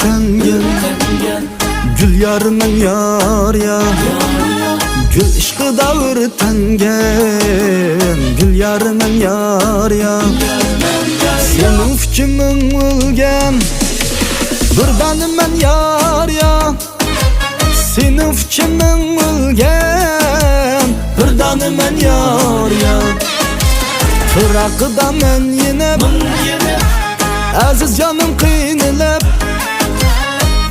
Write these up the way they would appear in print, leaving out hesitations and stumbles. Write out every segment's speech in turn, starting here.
tengen Gül yarından yar ya Gül işkı davır tengen Gül yarından yar ya Senin fikrimin ölgen Birdanim men yar ya Senin fikrimin ölgen Birdanim men yar ya Fırakıda men yenip Aziz canım kıynılıp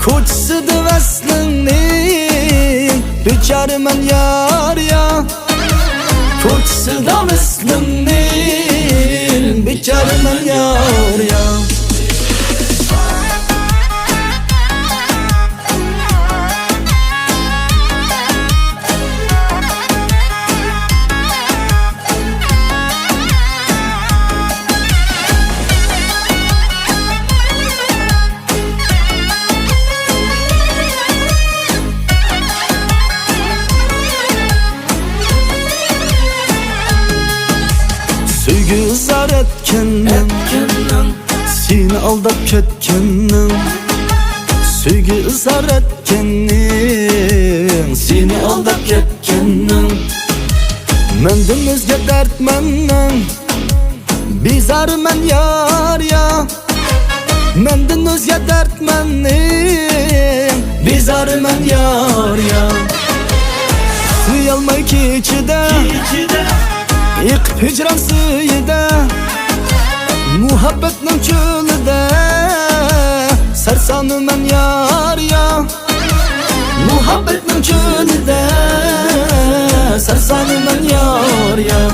Koçsıdı veslinin Biçarı men yar ya Koçsıda veslinin Biçarı men yar ya Sevgi zar etkendim Seni aldap ketkendim Sevgi zar etkendim Seni aldap ketkendim Mendin özge dert menden Bizar men yar ya Mendin özge dert menden Bizar men yar ya Sıyalmay keçide İlk hicran sıyıda Muhabbetnin çölüde Sersanı men yar ya Muhabbetnin çölüde Sersanı men yar ya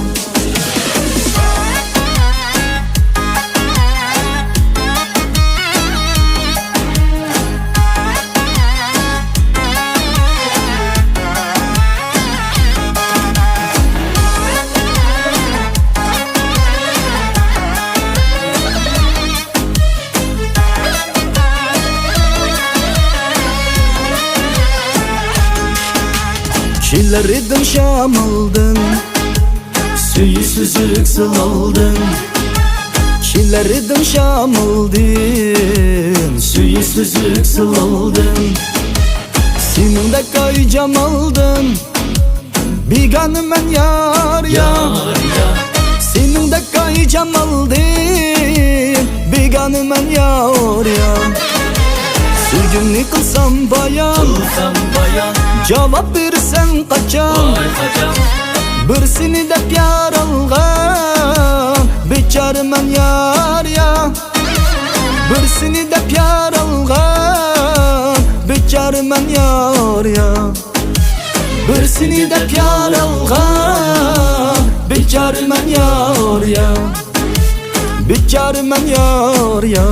Çiller idin şam aldın Suyu süzük sıldın Çiller idin şam aldın Suyu süzük sıldın Senin de kaycam aldın Biganı men yar ya Senin de kaycam aldın Biganı men yar ya Sürgünlü kılsam bayan Cevap verirsen kaçam Birisini de pyar algan Biçarı men yar ya Birisini de pyar algan Biçarı men yar ya Birisini de pyar algan Biçarı men yar ya Biçarı men yar ya